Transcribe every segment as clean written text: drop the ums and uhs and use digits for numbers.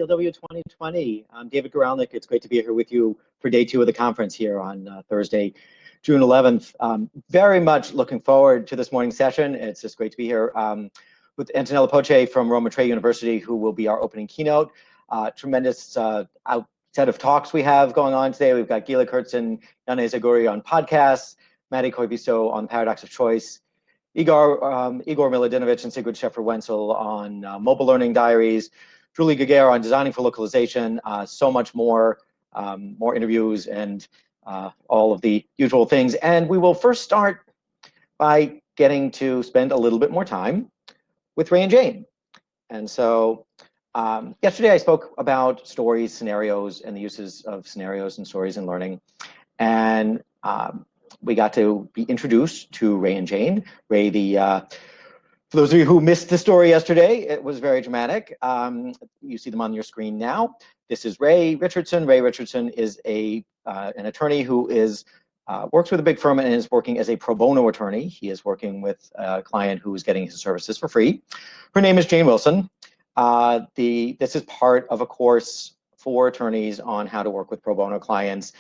THU 2020. I'm David Guralnick. It's great to be here with you for day 2 of the conference here on Thursday, June 11th. Very much looking forward to this morning's session. It's just great to be here with Antonella Poche from Roma Tre University, who will be our opening keynote. Tremendous set of talks we have going on today. We've got Gila Kurtz and Yana Zaguri on podcasts, Maddie Koivisto on Paradox of Choice, Igor Miladinovich and Sigrid Scheffer-Wenzel on mobile learning diaries, Julie Giguere on designing for localization, so much more, more interviews and all of the usual things. And we will first start by getting to spend a little bit more time with Ray and Jane. And so yesterday I spoke about stories, scenarios, and the uses of scenarios and stories in learning. And we got to be introduced to Ray and Jane. Ray, for those of you who missed the story yesterday, it was very dramatic. You see them on your screen now. This is Ray Richardson. Ray Richardson is an attorney who works with a big firm and is working as a pro bono attorney. He is working with a client who is getting his services for free. Her name is Jane Wilson. This is part of a course for attorneys on how to work with pro bono clients,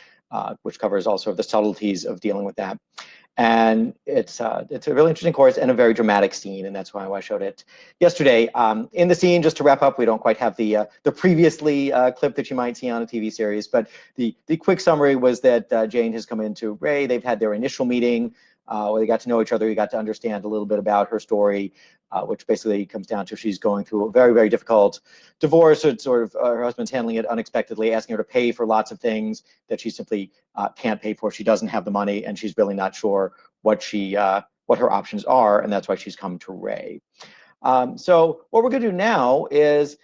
which covers also the subtleties of dealing with that. And it's a really interesting course and a very dramatic scene, and that's why I showed it yesterday. In the scene, just to wrap up, we don't quite have the previously clip that you might see on a TV series, but the quick summary was that Jane has come into Ray. They've had their initial meeting where they got to know each other. You got to understand a little bit about her story, which basically comes down to she's going through a very, very difficult divorce. It's sort of her husband's handling it unexpectedly, asking her to pay for lots of things that she simply can't pay for. She doesn't have the money, and she's really not sure what her options are, and that's why she's come to Ray. So what we're going to do now is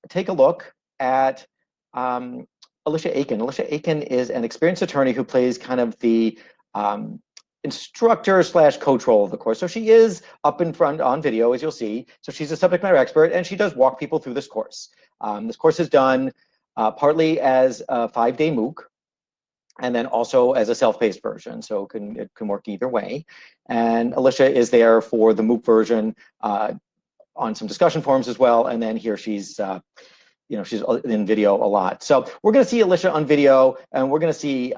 take a look at Alicia Aiken. Alicia Aiken is an experienced attorney who plays kind of the instructor / coach role of the course. So she is up in front on video, as you'll see. So she's a subject matter expert, and she does walk people through this course. This course is done partly as a 5-day MOOC, and then also as a self-paced version. So it can work either way. And Alicia is there for the MOOC version on some discussion forums as well. And then here she's she's in video a lot. So we're going to see Alicia on video, and we're going to see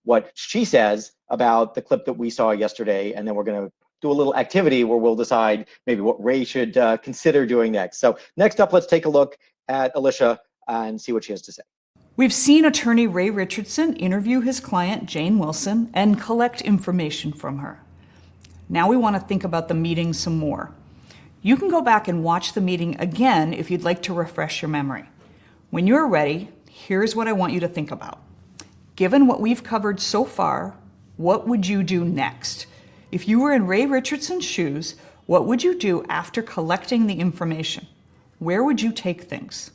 what she says about the clip that we saw yesterday, and then we're going to do a little activity where we'll decide maybe what Ray should consider doing next. So next up, let's take a look at Alicia and see what she has to say. We've seen attorney Ray Richardson interview his client, Jane Wilson, and collect information from her. Now we want to think about the meeting some more. You can go back and watch the meeting again if you'd like to refresh your memory. When you're ready, here's what I want you to think about. Given what we've covered so far, what would you do next? If you were in Ray Richardson's shoes, what would you do after collecting the information? Where would you take things?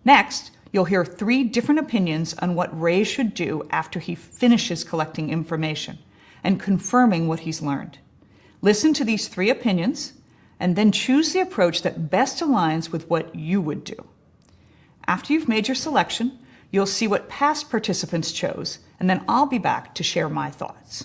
Next, you'll hear 3 different opinions on what Ray should do after he finishes collecting information and confirming what he's learned. Listen to these 3 opinions and then choose the approach that best aligns with what you would do. After you've made your selection, you'll see what past participants chose, and then I'll be back to share my thoughts.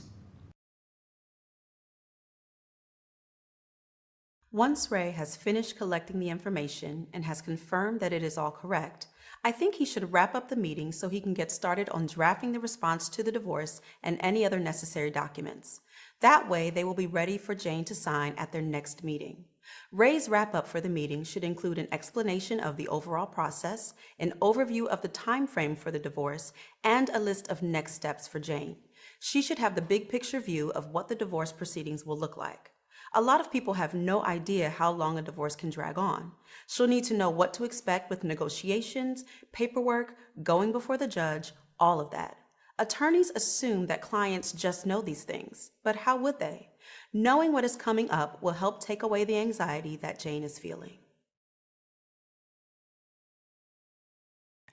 Once Ray has finished collecting the information and has confirmed that it is all correct, I think he should wrap up the meeting so he can get started on drafting the response to the divorce and any other necessary documents. That way, they will be ready for Jane to sign at their next meeting. Ray's wrap-up for the meeting should include an explanation of the overall process, an overview of the time frame for the divorce, and a list of next steps for Jane. She should have the big picture view of what the divorce proceedings will look like. A lot of people have no idea how long a divorce can drag on. She'll need to know what to expect with negotiations, paperwork, going before the judge, all of that. Attorneys assume that clients just know these things, but how would they? Knowing what is coming up will help take away the anxiety that Jane is feeling.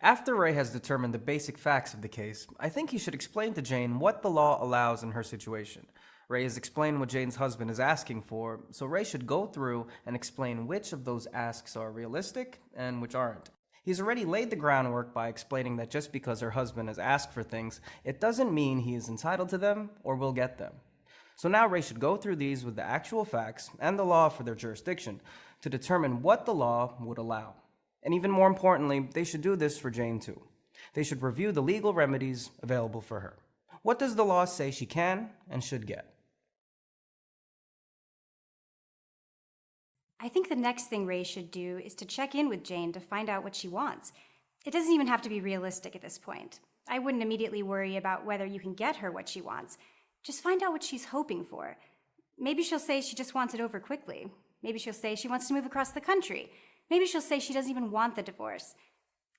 After Ray has determined the basic facts of the case, I think he should explain to Jane what the law allows in her situation. Ray has explained what Jane's husband is asking for, so Ray should go through and explain which of those asks are realistic and which aren't. He's already laid the groundwork by explaining that just because her husband has asked for things, it doesn't mean he is entitled to them or will get them. So now Ray should go through these with the actual facts and the law for their jurisdiction to determine what the law would allow. And even more importantly, they should do this for Jane too. They should review the legal remedies available for her. What does the law say she can and should get? I think the next thing Ray should do is to check in with Jane to find out what she wants. It doesn't even have to be realistic at this point. I wouldn't immediately worry about whether you can get her what she wants. Just find out what she's hoping for. Maybe she'll say she just wants it over quickly. Maybe she'll say she wants to move across the country. Maybe she'll say she doesn't even want the divorce.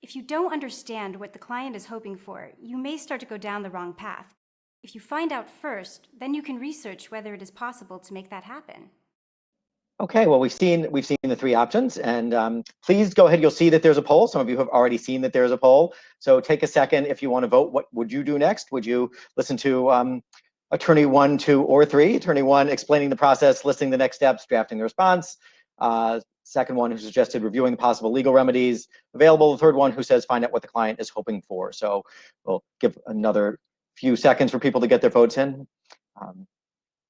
If you don't understand what the client is hoping for, you may start to go down the wrong path. If you find out first, then you can research whether it is possible to make that happen. Okay, well, we've seen the three options, and please go ahead. You'll see that there's a poll. Some of you have already seen that there's a poll. So take a second if you want to vote. What would you do next? Would you listen to attorney 1, 2, or 3? Attorney 1 explaining the process, listing the next steps, drafting the response. Second one who suggested reviewing the possible legal remedies available. The third one who says find out what the client is hoping for. So we'll give another few seconds for people to get their votes in.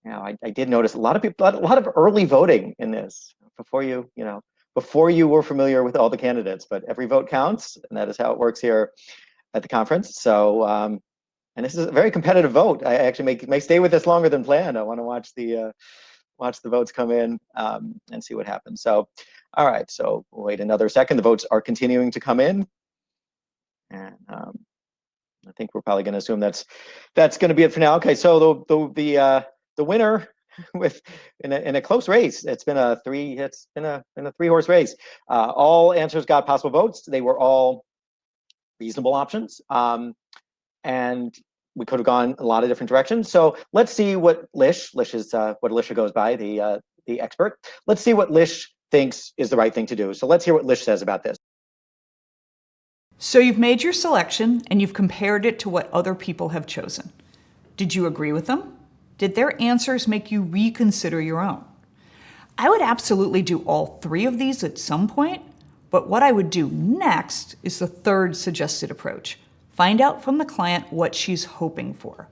I did notice a lot of early voting in this before you were familiar with all the candidates, but every vote counts, and that is how it works here at the conference. So, and this is a very competitive vote. I actually may stay with this longer than planned. I want to watch the votes come in and see what happens. So, all right. So we'll wait another second. The votes are continuing to come in, and I think we're probably going to assume that's going to be it for now. Okay. So the winner in a close race. It's been a three-horse race. All answers got possible votes. They were all reasonable options, and we could have gone a lot of different directions. So let's see what Lish is what Alicia goes by, the expert. Let's see what Lish thinks is the right thing to do. So let's hear what Lish says about this. So you've made your selection and you've compared it to what other people have chosen. Did you agree with them? Did their answers make you reconsider your own? I would absolutely do all three of these at some point, but what I would do next is the third suggested approach. Find out from the client what she's hoping for.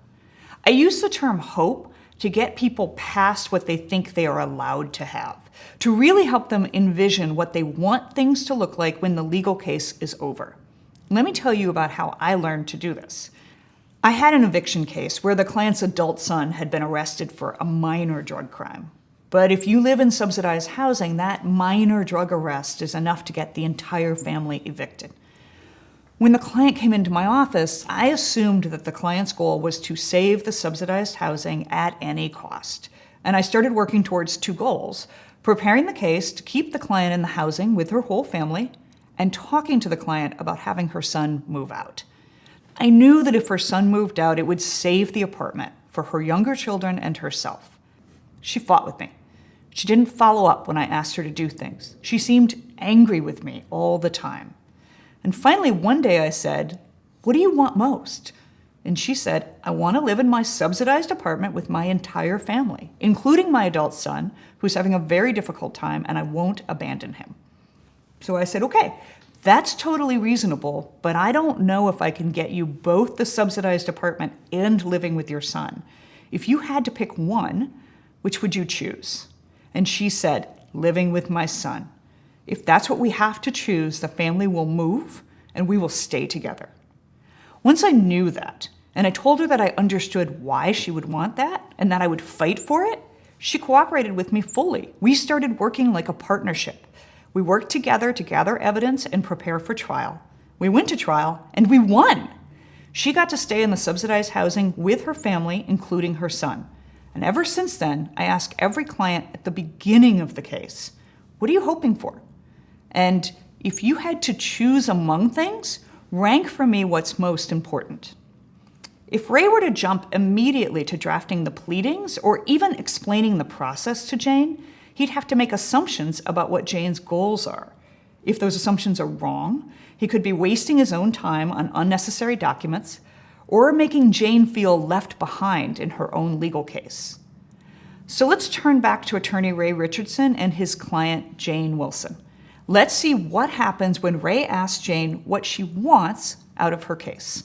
I use the term hope to get people past what they think they are allowed to have, to really help them envision what they want things to look like when the legal case is over. Let me tell you about how I learned to do this. I had an eviction case where the client's adult son had been arrested for a minor drug crime. But if you live in subsidized housing, that minor drug arrest is enough to get the entire family evicted. When the client came into my office, I assumed that the client's goal was to save the subsidized housing at any cost. And I started working towards two goals: preparing the case to keep the client in the housing with her whole family, and talking to the client about having her son move out. I knew that if her son moved out, it would save the apartment for her younger children and herself. She fought with me. She didn't follow up when I asked her to do things. She seemed angry with me all the time. And finally, one day I said, "What do you want most?" And she said, "I want to live in my subsidized apartment with my entire family, including my adult son, who's having a very difficult time, and I won't abandon him." So I said, "Okay, that's totally reasonable, but I don't know if I can get you both the subsidized apartment and living with your son. If you had to pick one, which would you choose?" And she said, "Living with my son. If that's what we have to choose, the family will move and we will stay together." Once I knew that, and I told her that I understood why she would want that and that I would fight for it, she cooperated with me fully. We started working like a partnership. We worked together to gather evidence and prepare for trial. We went to trial and we won. She got to stay in the subsidized housing with her family, including her son. And ever since then, I ask every client at the beginning of the case, "What are you hoping for?" And if you had to choose among things, rank for me what's most important. If Ray were to jump immediately to drafting the pleadings or even explaining the process to Jane, he'd have to make assumptions about what Jane's goals are. If those assumptions are wrong, he could be wasting his own time on unnecessary documents or making Jane feel left behind in her own legal case. So let's turn back to attorney Ray Richardson and his client, Jane Wilson. Let's see what happens when Ray asks Jane what she wants out of her case.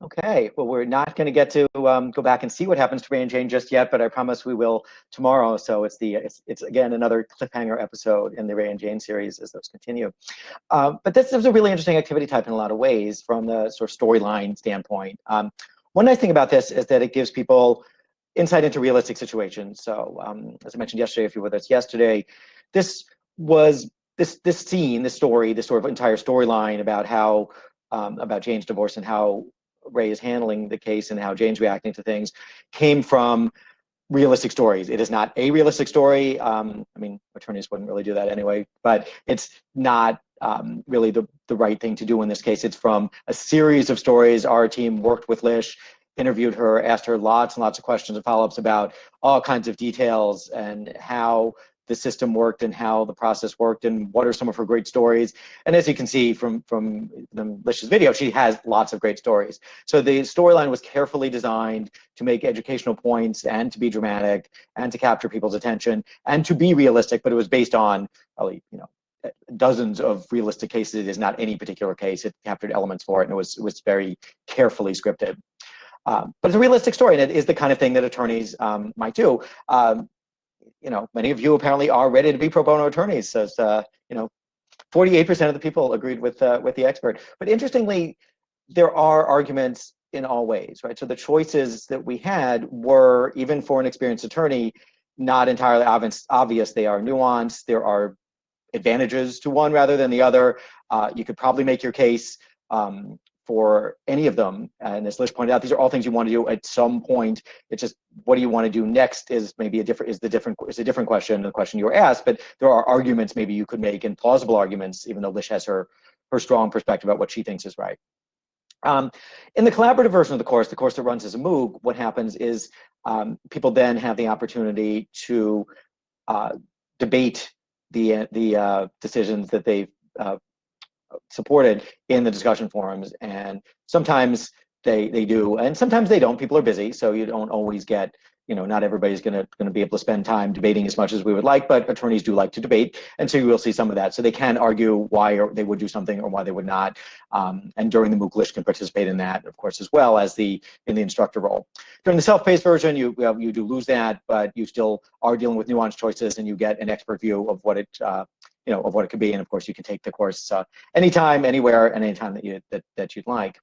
Okay, well, we're not going to get to go back and see what happens to Ray and Jane just yet, but I promise we will tomorrow. So it's again another cliffhanger episode in the Ray and Jane series as those continue. But this is a really interesting activity type in a lot of ways from the sort of storyline standpoint. One nice thing about this is that it gives people insight into realistic situations. So as I mentioned yesterday, if you were with us yesterday, this was this scene, this story, this sort of entire storyline about how about Jane's divorce and how Ray is handling the case and how Jane's reacting to things came from realistic stories. It is not a realistic story. I mean, attorneys wouldn't really do that anyway, but it's not really the right thing to do in this case. It's from a series of stories. Our team worked with Lish, interviewed her, asked her lots and lots of questions and follow-ups about all kinds of details and how the system worked and how the process worked and what are some of her great stories. And as you can see from Lish's video, she has lots of great stories. So the storyline was carefully designed to make educational points and to be dramatic and to capture people's attention and to be realistic, but it was based on probably, dozens of realistic cases. It is not any particular case. It captured elements for it, and it was very carefully scripted. But it's a realistic story, and it is the kind of thing that attorneys might do. Many of you apparently are ready to be pro bono attorneys. So, 48% of the people agreed with the expert. But interestingly, there are arguments in all ways, right? So the choices that we had were, even for an experienced attorney, not entirely obvious. They are nuanced. There are advantages to one rather than the other. You could probably make your case for any of them. And as Lish pointed out, these are all things you want to do at some point. It's just, what do you want to do next is maybe a different question, the question you were asked, but there are arguments maybe you could make, and plausible arguments, even though Lish has her strong perspective about what she thinks is right. In the collaborative version of the course that runs as a MOOC, what happens is people then have the opportunity to debate the decisions that they've supported in the discussion forums, and sometimes they do, and sometimes they don't. People are busy, so you don't always get, not everybody's going to be able to spend time debating as much as we would like, but attorneys do like to debate, and so you will see some of that. So they can argue why they would do something or why they would not, and during the MOOC, Lish can participate in that, of course, as well as in the instructor role. During the self-paced version, you do lose that, but you still are dealing with nuanced choices, and you get an expert view of what it of what it could be, and of course you can take the course anytime, anywhere, and anytime that you'd like.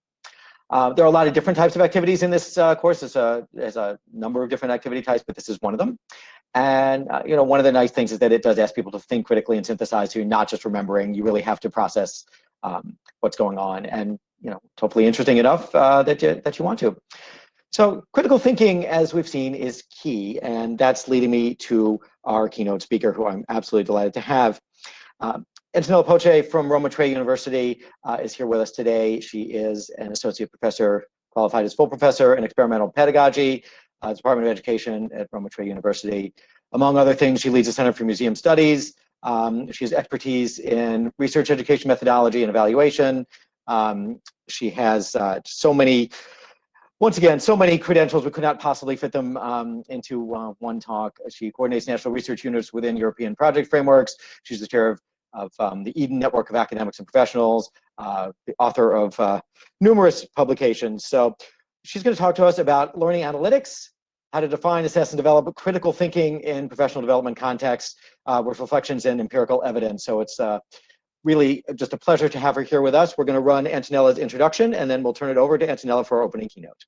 There are a lot of different types of activities in this course. There's a number of different activity types, but this is one of them. And one of the nice things is that it does ask people to think critically and synthesize. So you're not just remembering; you really have to process what's going on, and hopefully interesting enough that you want to. So critical thinking, as we've seen, is key, and that's leading me to our keynote speaker, who I'm absolutely delighted to have. Antonella Poche from Roma Tre University is here with us today. She is an associate professor, qualified as full professor in experimental pedagogy, Department of Education at Roma Tre University. Among other things, she leads the Center for Museum Studies. She has expertise in research education methodology and evaluation. She has so many credentials, we could not possibly fit them into one talk. She coordinates national research units within European project frameworks. She's the chair of the Eden Network of Academics and Professionals, the author of numerous publications. So she's going to talk to us about learning analytics, how to define, assess, and develop critical thinking in professional development contexts with reflections and empirical evidence. So it's really just a pleasure to have her here with us. We're going to run Antonella's introduction, and then we'll turn it over to Antonella for our opening keynote.